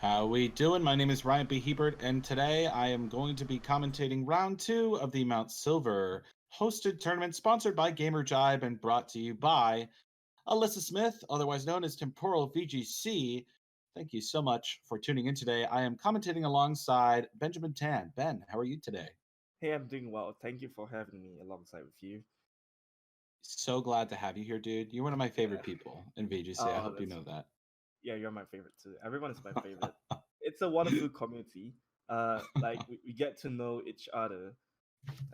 How we doing? My name is Ryan B. Hebert, and today I am going to be commentating round 2 of the Mount Silver hosted tournament sponsored by Gamer Jibe and brought to you by Alyssa Smith, otherwise known as TemporalVGC. Thank you so much for tuning in today. I am commentating alongside Benjamin Tan. Ben, how are you today? Hey, I'm doing well. Thank you for having me alongside with you. So glad to have you here, dude. You're one of my favorite Yeah. people in VGC. I Oh, hope you that's know that. yeah, you're my favorite too. Everyone is my favorite. It's a wonderful community. Like we get to know each other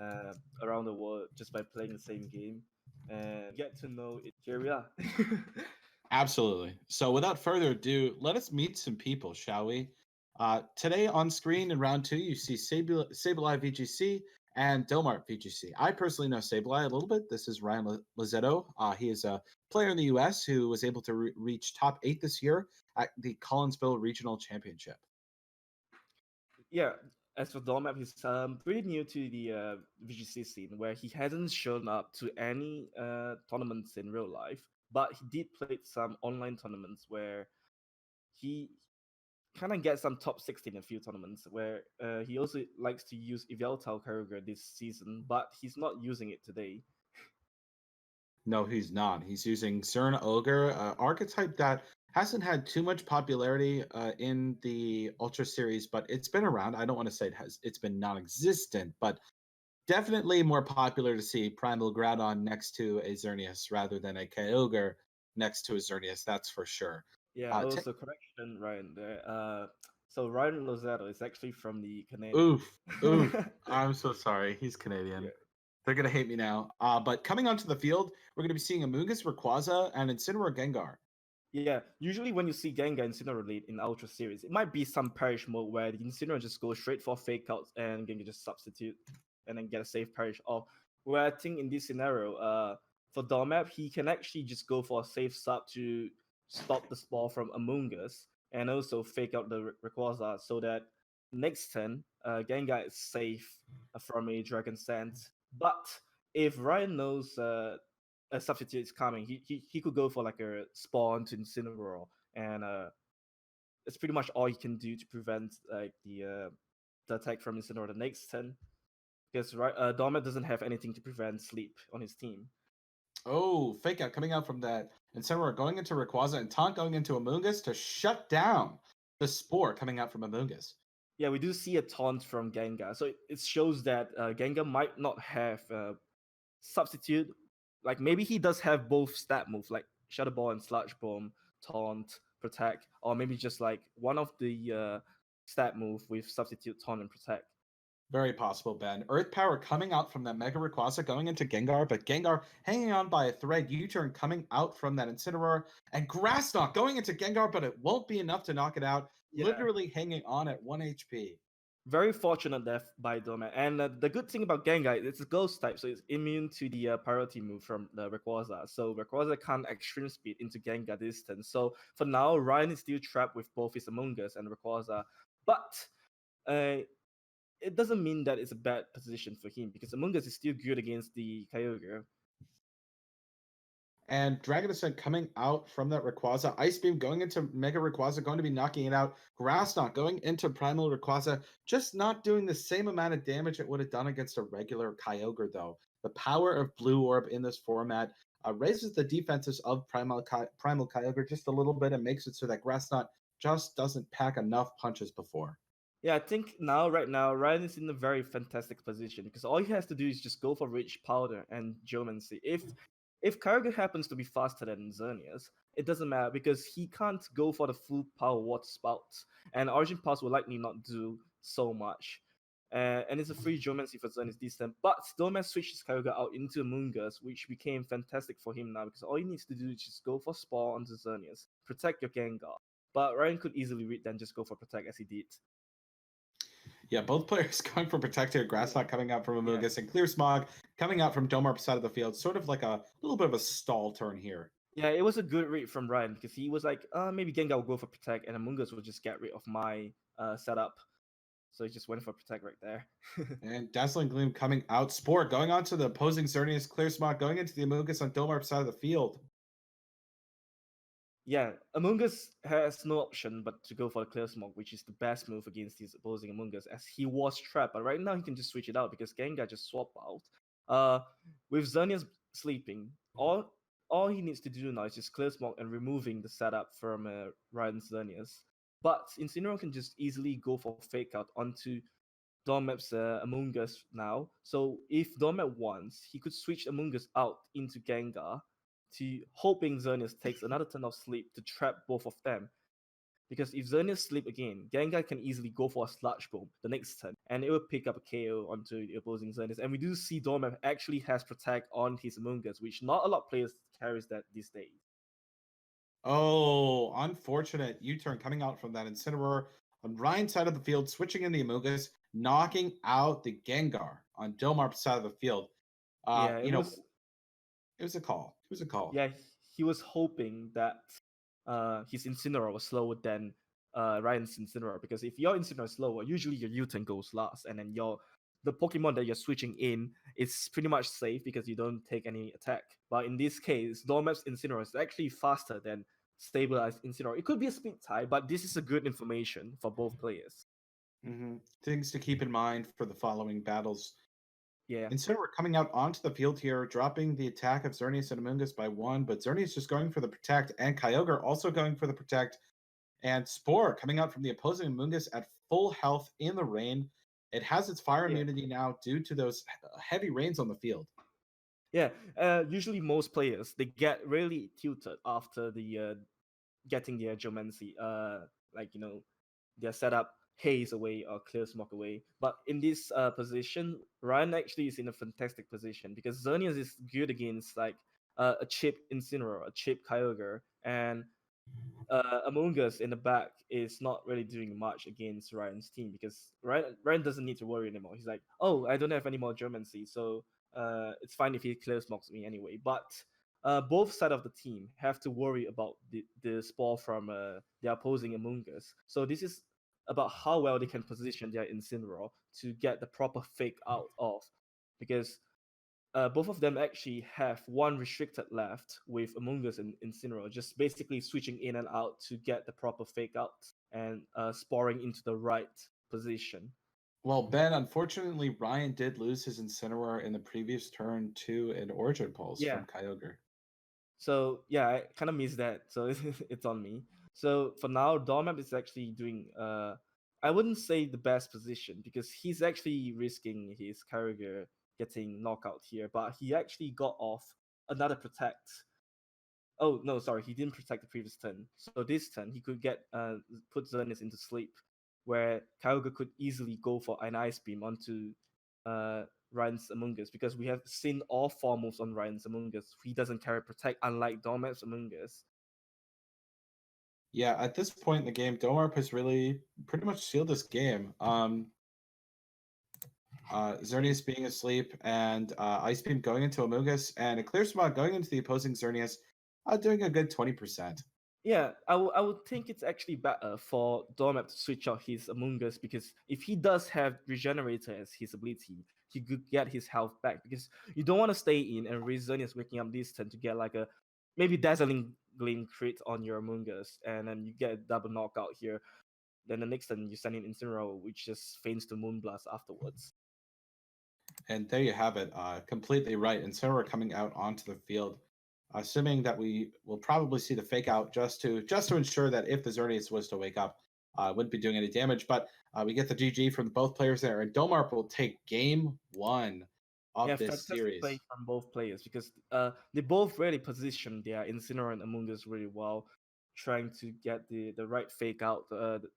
uh, around the world just by playing the same game, and get to know it. Here we are. Absolutely. So, without further ado, let us meet some people, shall we? Today on screen in round 2, you see Sableye VGC and Delmart VGC. I personally know Sableye a little bit. This is Ryan Lizzetto. He is a player in the US who was able to reach top 8 this year at the Collinsville Regional Championship. Yeah. As for Dormap, he's pretty new to the VGC scene, where he hasn't shown up to any tournaments in real life, but he did play some online tournaments where he kind of gets some top 16 in a few tournaments where he also likes to use Eveltal Kyogre this season, but he's not using it today. No, he's not. He's using Cern Ogre, archetype that hasn't had too much popularity in the Ultra Series, but it's been around. I don't want to say it's been non-existent, but definitely more popular to see Primal Groudon next to a Xerneas rather than a Kyogre next to a Xerneas. That's for sure. Yeah, also correction, Ryan. There. So Ryan Lozado is actually from the Canadian. Oof, oof. I'm so sorry. He's Canadian. Yeah. They're gonna hate me now. But coming onto the field, we're gonna be seeing Amoonguss, Rayquaza, and Incineroar Gengar. Yeah, usually when you see Gengar Incineroar lead in Ultra Series, it might be some Perish mode where the Incineroar just goes straight for fake outs and Gengar just substitute and then get a safe Perish. Or where I think in this scenario, for Dormap, he can actually just go for a safe sub to stop the Spore from Among Us and also fake out the Rayquaza so that next turn, Gengar is safe from a Dragon Sense. But if Ryan knows a substitute is coming, he could go for like a spawn to Incineroar, and it's pretty much all he can do to prevent like the attack from Incineroar the next turn. Because Dormant doesn't have anything to prevent sleep on his team. Oh, fake out coming out from that Incineroar going into Rayquaza and Taunt going into Amoonguss to shut down the Spore coming out from Amoonguss. Yeah, we do see a taunt from Gengar, so it shows that Gengar might not have substitute. Like maybe he does have both stat moves, like Shadow Ball and Sludge Bomb, Taunt, Protect, or maybe just like one of the stat move with substitute Taunt and Protect. Very possible, Ben. Earth Power coming out from that Mega Rayquaza going into Gengar, but Gengar hanging on by a thread. U-turn coming out from that Incineroar, and Grass Knot going into Gengar, but it won't be enough to knock it out. Yeah, Literally hanging on at 1 HP. very fortunate death by Dorman. And the good thing about Gengar, it's a ghost type, so it's immune to the priority move from the Rayquaza. So Rayquaza can't extreme speed into Gengar distance. So for now, Ryan is still trapped with both his Among Us and Rayquaza. But uh, it doesn't mean that it's a bad position for him because Among Us is still good against the Kyogre. And Dragon Ascent coming out from that Rayquaza. Ice Beam going into Mega Rayquaza, going to be knocking it out. Grass Knot going into Primal Rayquaza, just not doing the same amount of damage it would have done against a regular Kyogre, though. The power of Blue Orb in this format raises the defenses of Primal Kyogre just a little bit and makes it so that Grass Knot just doesn't pack enough punches before. Yeah, I think right now, Ryan is in a very fantastic position because all he has to do is just go for Rich Powder and Geomancy. If Kyogre happens to be faster than Xerneas, it doesn't matter because he can't go for the full power water spout, and Origin Pulse will likely not do so much. And it's a free Geomancy for Xerneas this time. But Storman switches Kyogre out into Amoonguss, which became fantastic for him now because all he needs to do is just go for Spore onto Xerneas, protect your Gengar. But Ryan could easily read that and just go for Protect as he did. Yeah, both players going for Protector, Grass Knot coming out from Amoonguss, Yeah. and Clear Smog coming out from Domar side of the field. Sort of like a little bit of a stall turn here. Yeah, it was a good read from Ryan because he was like, maybe Gengar will go for Protect and Among Us will just get rid of my setup. So he just went for Protect right there. And Dazzling Gleam coming out. Sport going on to the opposing Xerneas. Clear Smog going into the Amoonguss on Domar side of the field. Yeah, Among Us has no option but to go for the clear smoke, which is the best move against his opposing Among Us, as he was trapped. But right now he can just switch it out because Gengar just swap out. With Xerneas sleeping, all he needs to do now is just clear smoke and removing the setup from Ryan's Xerneas. But Incineroar can just easily go for fake out onto Dormap's Among Us now. So if Dormap wants, he could switch Among Us out into Gengar to hoping Xerneas takes another turn of sleep to trap both of them. Because if Xerneas sleep again, Gengar can easily go for a Sludge Bomb the next turn, and it will pick up a KO onto the opposing Xerneas. And we do see Dormap actually has Protect on his Among Us, which not a lot of players carries that these days. Oh, unfortunate U-turn coming out from that Incineroar on Ryan's side of the field, switching in the Amogus, knocking out the Gengar on Domarp's side of the field. Yeah, You know, it was a call. It was a call. yeah, he was hoping that his Incineroar was slower than Ryan's Incineroar, because if your Incineroar is slower, usually your U-turn goes last, and then the Pokemon that you're switching in is pretty much safe because you don't take any attack. But in this case, Dormap's Incineroar is actually faster than stabilized Incineroar. It could be a speed tie, but this is a good information for both players. Things to keep in mind for the following battles. Yeah. Incineroar coming out onto the field here, dropping the attack of Xerneas and Amoonguss by 1, but Xerneas just going for the Protect, and Kyogre also going for the Protect. And Spore coming out from the opposing Amoonguss at full health in the rain. It has its fire Yeah. immunity now due to those heavy rains on the field. Yeah. Usually most players, they get really tilted after the getting their geomancy, like their setup haze away or clear smoke away. But in this position, Ryan actually is in a fantastic position because Xerneas is good against like a chip Incineroar, a chip Kyogre, and Among Us in the back is not really doing much against Ryan's team because Ryan doesn't need to worry anymore. He's like, oh, I don't have any more Germancy, so it's fine if he clear smokes me anyway. But both side of the team have to worry about the spore from the opposing Among Us. So this is about how well they can position their Incineroar to get the proper fake out of, because both of them actually have one restricted left with Among Us and Incineroar, just basically switching in and out to get the proper fake out and sporing into the right position. Well, Ben, unfortunately, Ryan did lose his Incineroar in the previous turn to an Origin Pulse Yeah. from Kyogre. So yeah, I kind of missed that. So it's on me. So for now, Dormap is actually doing I wouldn't say the best position because he's actually risking his Kyogre getting knockout here, but he actually got off another protect. Oh no, sorry, he didn't protect the previous turn. So this turn he could get put Xerneas into sleep, where Kyogre could easily go for an Ice Beam onto Ryan's Among Us, because we have seen all four moves on Ryan's Among Us. He doesn't carry protect, unlike Dormap's Among Us. Yeah, at this point in the game, Domarp has really pretty much sealed this game. Xerneas being asleep and Ice Beam going into Amogus and a Clear Smog going into the opposing Xerneas, doing a good 20%. Yeah, I would think it's actually better for Dormap to switch out his Among Us, because if he does have Regenerator as his ability, he could get his health back, because you don't want to stay in and Xerneas waking up this turn to get like a maybe Dazzling Gleam crit on your Among Us, and then you get a double knockout here. Then the next turn you send in Incineroar, which just feigns to Moonblast afterwards. And there you have it. Completely right. Incineroar coming out onto the field, assuming that we will probably see the fake out just to ensure that if the Xerneas was to wake up, wouldn't be doing any damage. But we get the GG from both players there, and Domarp will take game 1 of Yeah, this fantastic play series. from both players, because they both really position their Incineroar and Among Us really well, trying to get the right fake out,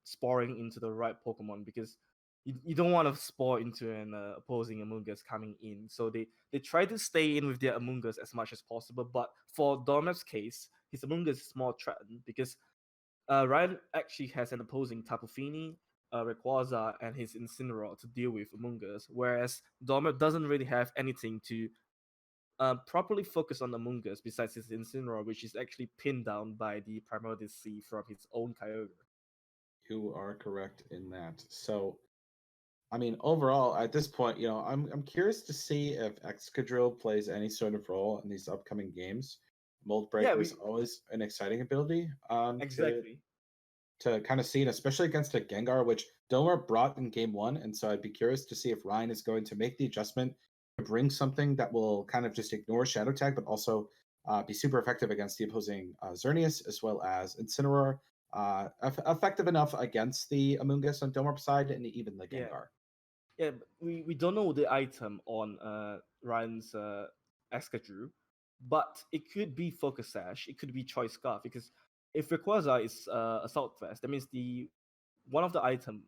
sporing into the right Pokemon, because you don't want to spore into an opposing Among Us coming in. So they try to stay in with their Among Us as much as possible. But for Dormap's case, his Among Us is more threatened because Ryan actually has an opposing Tapu Fini, Rayquaza, and his Incineroar to deal with Among Us, whereas Dormap doesn't really have anything to properly focus on Among Us besides his Incineroar, which is actually pinned down by the Primordial Sea from his own Kyogre. You are correct in that. So, I mean, overall, at this point, I'm curious to see if Excadrill plays any sort of role in these upcoming games. Mold Yeah, Breaker is always an exciting ability exactly. to kind of see it, especially against a Gengar, which Domer brought in game one. And so I'd be curious to see if Ryan is going to make the adjustment to bring something that will kind of just ignore Shadow Tag, but also be super effective against the opposing Xerneas as well as Incineroar. Effective enough against the Amoonguss on Domer's side and even the Yeah. Gengar. Yeah, we don't know the item on Ryan's Excadrill, but it could be Focus Sash, it could be Choice Scarf, because if Rayquaza is Assault Vest, that means the one of the item,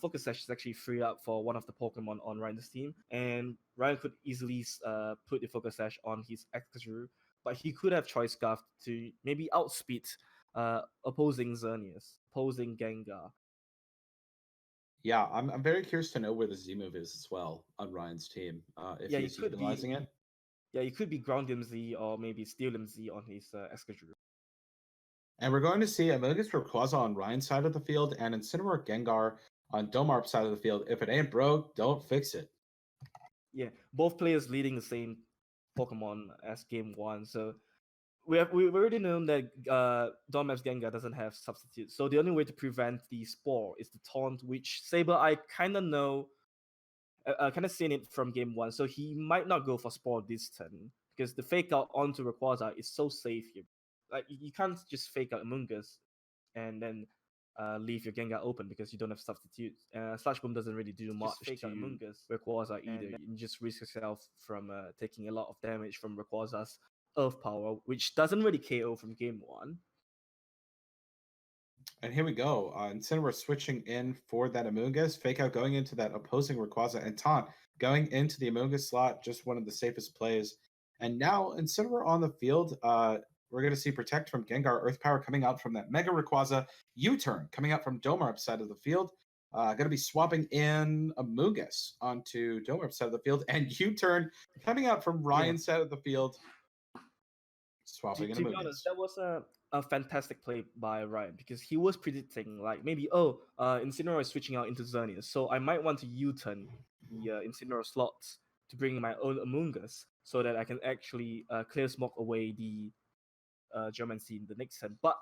Focus Sash is actually free up for one of the Pokemon on Ryan's team, and Ryan could easily put the Focus Sash on his Excadrill, but he could have Choice Scarf to maybe outspeed opposing Xerneas, opposing Gengar. Yeah, I'm very curious to know where the Z move is as well on Ryan's team, if Yeah, it he's could be. utilizing it. Yeah, it could be Ground DMZ or maybe Steel DMZ on his Excadrill. And we're going to see Amogus Rayquaza on Ryan's side of the field and Incineroar Gengar on Domarp's side of the field. If it ain't broke, don't fix it. Yeah, both players leading the same Pokemon as game one. So we've already known that Dormap's Gengar doesn't have substitute. So the only way to prevent the Spore is the Taunt, which Saber I kind of know, kind of seen it from game one. So he might not go for Spore this turn because the fake out onto Rayquaza is so safe here. Like you can't just fake out Amoonguss and then leave your Gengar open because you don't have substitutes. Slash Boom doesn't really do much fake to out Amoonguss Rayquaza either. You just risk yourself from taking a lot of damage from Rayquaza's Earth Power, which doesn't really KO from game one. And here we go. Incineroar switching in for that Amoonguss. Fake out going into that opposing Rayquaza and Taunt going into the Amoonguss slot. Just one of the safest plays. And now Incineroar on the field. We're going to see Protect from Gengar, Earth Power coming out from that Mega Rayquaza. U-turn coming out from Domarp's side of the field. Going to be swapping in Amoonguss onto Domarp's side of the field. And U-turn coming out from Ryan's side of the field. Swapping in To be Amoonguss. honest, that was a fantastic play by Ryan because he was predicting like maybe Incineroar is switching out into Xerneas, so I might want to U-turn the Incineroar slots to bring my own Amoonguss so that I can actually clear smoke away the Geomancy in the next turn. But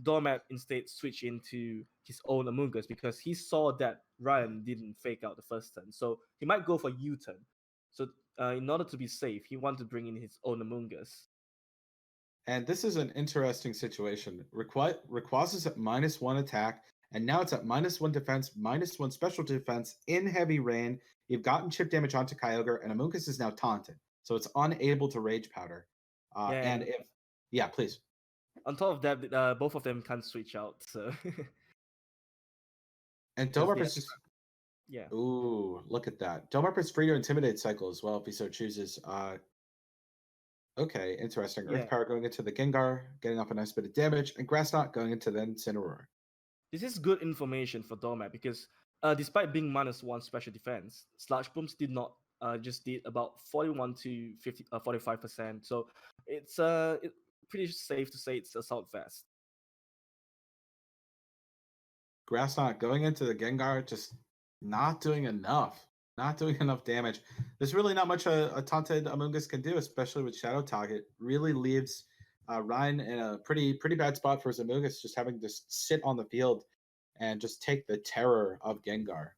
Dormap instead switched into his own Amoonguss because he saw that Ryan didn't fake out the first turn, so he might go for U-turn. So in order to be safe, he wanted to bring in his own Amoonguss. And this is an interesting situation. Rayquaza's at -1 attack, and now it's at -1 defense, -1 special defense in heavy rain. You've gotten chip damage onto Kyogre, and Amoonguss is now taunted, so it's unable to Rage Powder. And if, yeah, please. On top of that, both of them can't switch out, so. And Domarp is just. Yeah. Ooh, look at that. Domarp is free to Intimidate cycle as well if he so chooses. Okay, interesting. Earth Power going into the Gengar, getting off a nice bit of damage, and Grass Knot going into the Incineroar. This is good information for Dormap because despite being -1 special defense, Sludge Booms did not just did about 41 to 45%. So it's pretty safe to say it's Assault Vest. Grass Knot going into the Gengar, just not doing enough. Not doing enough damage. There's really not much a taunted Amoonguss can do, especially with Shadow Tog. It really leaves Ryan in a pretty bad spot for his Amoonguss, just having to sit on the field and just take the terror of Gengar.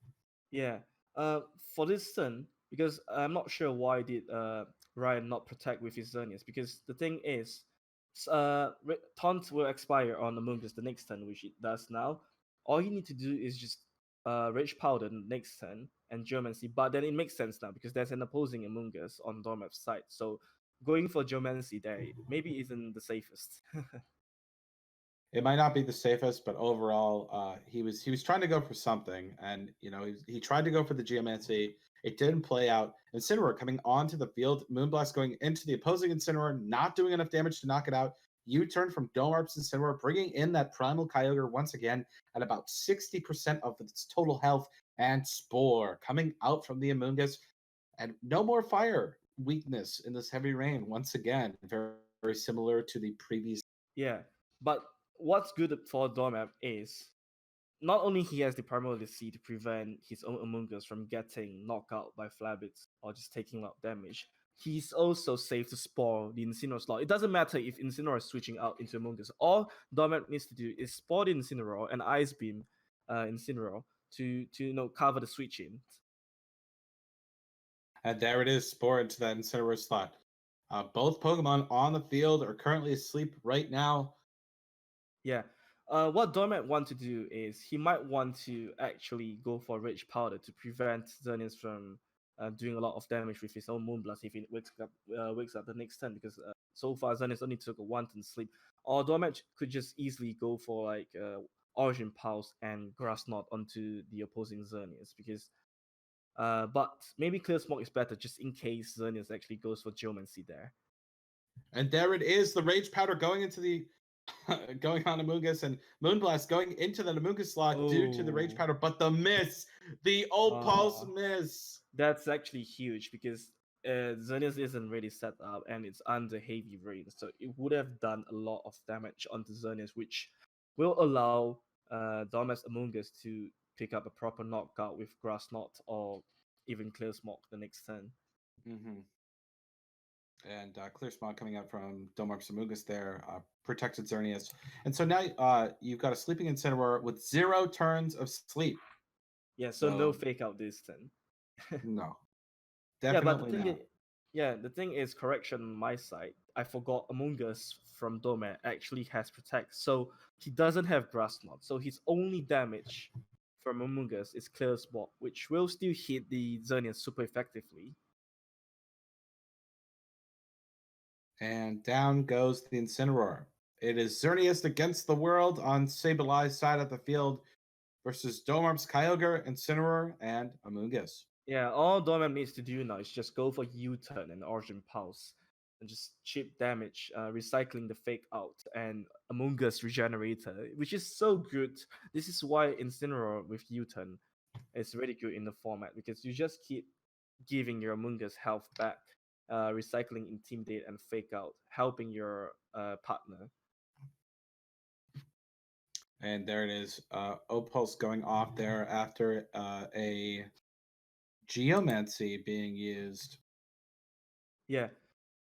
Yeah. For this turn, because I'm not sure why did Ryan not protect with his Xerneas, because the thing is, Taunt will expire on Amoonguss the next turn, which it does now. All you need to do is just Rage Powder the next turn and Geomancy, but then it makes sense now because there's an opposing Amoonguss on Dormap's side. So going for Geomancy there maybe isn't the safest. It might not be the safest, but overall, he was trying to go for something, and he tried to go for the Geomancy. It didn't play out. Incineroar coming onto the field, Moonblast going into the opposing Incineroar, not doing enough damage to knock it out. U-turn from Domarp's Incineroar, bringing in that Primal Kyogre once again at about 60% of its total health, and Spore coming out from the Amoonguss, and no more fire weakness in this heavy rain once again, very, very similar to the previous. Yeah, but what's good for Dormap is not only he has the Primal DC to prevent his own Amoonguss from getting knocked out by Flabbits or just taking a lot of damage, he's also safe to spore the Incineroar slot. It doesn't matter if Incineroar is switching out into Amogus. All Dormant needs to do is spore the Incineroar and Ice Beam Incineroar to cover the switch in. And there it is, Spore into that Incineroar slot. Both Pokemon on the field are currently asleep right now. Yeah. What Dormant want to do is he might want to actually go for Rage Powder to prevent Xerneas from doing a lot of damage with his own Moonblast if he wakes up the next turn, because so far Xerneas only took a 1 turn sleep. Or Dormant could just easily go for like Origin Pulse and Grass Knot onto the opposing Xerneas, because but maybe Clear Smoke is better just in case Xerneas actually goes for Geomancy there. And there it is, the Rage Powder going into the going on Amoonguss, and Moonblast going into the Amoonguss slot due to the Rage Oh. Powder, but the miss, the Pulse miss. That's actually huge because Xerneas isn't really set up and it's under heavy rain, so it would have done a lot of damage onto Xerneas, which will allow Dorma's Amoonguss to pick up a proper knockout with Grass Knot or even Clear Smoke the next turn. Mm-hmm. And Clear Smog coming out from Domarp's Amoonguss there, protected Xerneas. And so now you've got a sleeping Incineroar with 0 turns of sleep. Yeah, so no fake out this turn. No, Yeah, but definitely not. the thing is, correction on my side, I forgot Amoonguss from Dome actually has Protect, so he doesn't have Grass Knot, so his only damage from Amoonguss is Clear Spot, which will still hit the Xerneas super effectively. And down goes the Incineroar. It is Xerneas against the world on Sableye side of the field versus Domarp's Kyogre, Incineroar, and Amoonguss. Yeah, all Dorman needs to do now is just go for U-turn and Origin Pulse and just chip damage, recycling the fake out and Amoonguss Regenerator, which is so good. This is why Incineroar with U-turn is really good in the format, because you just keep giving your Amoonguss health back, recycling Intimidate and fake out, helping your partner. And there it is. Opulse going off there after a Geomancy being used. Yeah.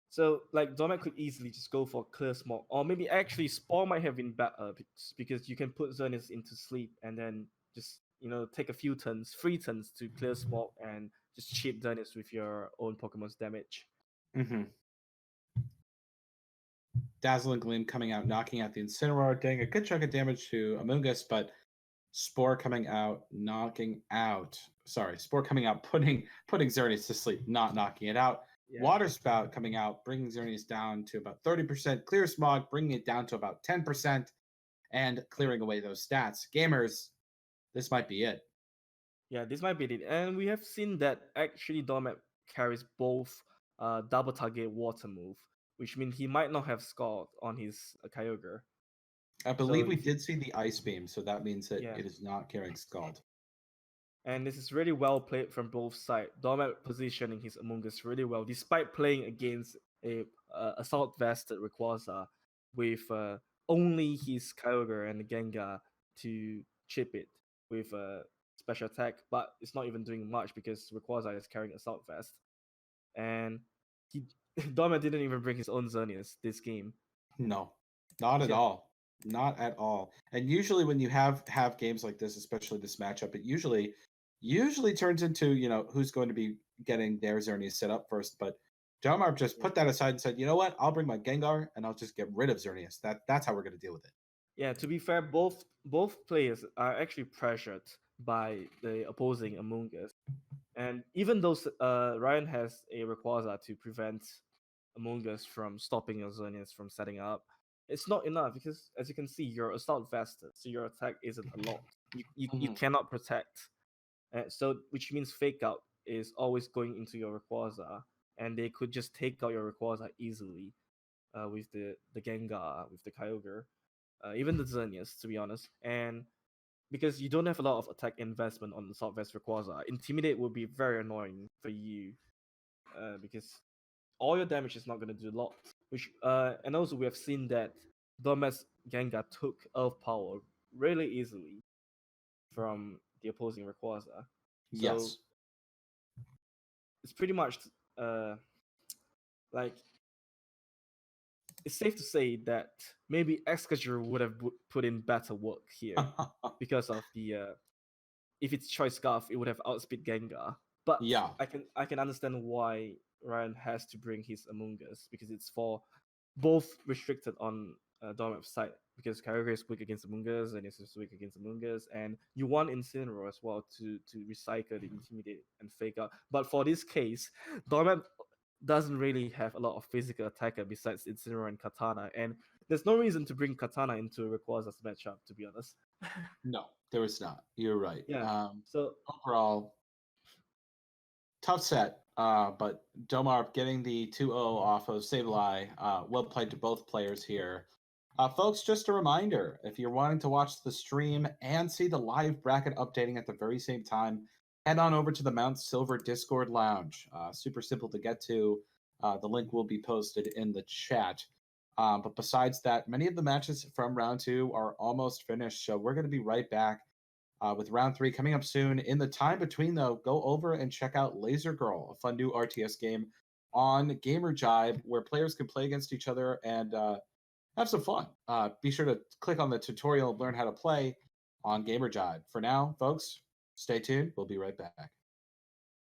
So like Dormat could easily just go for Clear Smoke, or maybe actually Spore might have been better because you can put Xerneas into sleep and then just take a few turns, 3 turns to Clear Smoke and just chip Xerneas with your own Pokemon's damage. Mm-hmm. Dazzling Gleam coming out, knocking out the Incineroar, doing a good chunk of damage to Amoonguss, but Spore coming out, Spore coming out, putting Xerneas to sleep, not knocking it out. Yeah. Water Spout coming out, bringing Xerneas down to about 30%. Clear Smog, bringing it down to about 10%, and clearing away those stats. Gamers, this might be it. Yeah, this might be it. And we have seen that actually Dormat carries both double target water move, which means he might not have scored on his Kyogre. I believe we did see the Ice Beam, so that means that it is not carrying Scald. And this is really well played from both sides. Dormat positioning his Amoonguss really well, despite playing against a Assault Vested Rayquaza with only his Kyogre and Gengar to chip it with a special attack, but it's not even doing much because Rayquaza is carrying Assault Vest. And Dormat didn't even bring his own Xerneas this game. No, not at all. Not at all. And usually when you have games like this, especially this matchup, it usually turns into, who's going to be getting their Xerneas set up first. But Domarp just put that aside and said, you know what? I'll bring my Gengar and I'll just get rid of Xerneas. That's how we're going to deal with it. Yeah, to be fair, both players are actually pressured by the opposing Amoonguss. And even though Ryan has a Rayquaza to prevent Amoonguss from stopping your Xerneas from setting up, it's not enough because, as you can see, you're Assault Vested, so your attack isn't a lot. You cannot protect. So which means Fake Out is always going into your Rayquaza, and they could just take out your Rayquaza easily with the Gengar, with the Kyogre, even the Xerneas, to be honest. And because you don't have a lot of attack investment on the Assault Vest Rayquaza, Intimidate will be very annoying for you because all your damage is not going to do a lot. Which and also we have seen that Dormat's Gengar took Earth Power really easily from the opposing Rayquaza. So yes, it's pretty much like it's safe to say that maybe Xcature would have put in better work here because of the if it's Choice Scarf, it would have outspeed Gengar. But Yeah. I can understand why Ryan has to bring his Among Us because it's for both restricted on Dormap's side because Kyogre is weak against Among Us and it's just weak against Among Us, and you want Incineroar as well to recycle the Intimidate and Fake Out. But for this case, Dormap doesn't really have a lot of physical attacker besides Incineroar and Katana, and there's no reason to bring Katana into a Rayquaza's matchup, to be honest. No, there was not. You're right. Yeah. So Overall, tough set. But Domar getting the 2-0 off of Sableye. Well played to both players here. Folks, just a reminder, if you're wanting to watch the stream and see the live bracket updating at the very same time, head on over to the Mount Silver Discord Lounge. Super simple to get to. The link will be posted in the chat. But besides that, many of the matches from round 2 are almost finished. So we're going to be right back with round 3 coming up soon. In the time between, though, go over and check out Laser Girl, a fun new RTS game on Gamer Jibe where players can play against each other and have some fun. Be sure to click on the tutorial and learn how to play on Gamer Jibe. For now, folks, stay tuned. We'll be right back.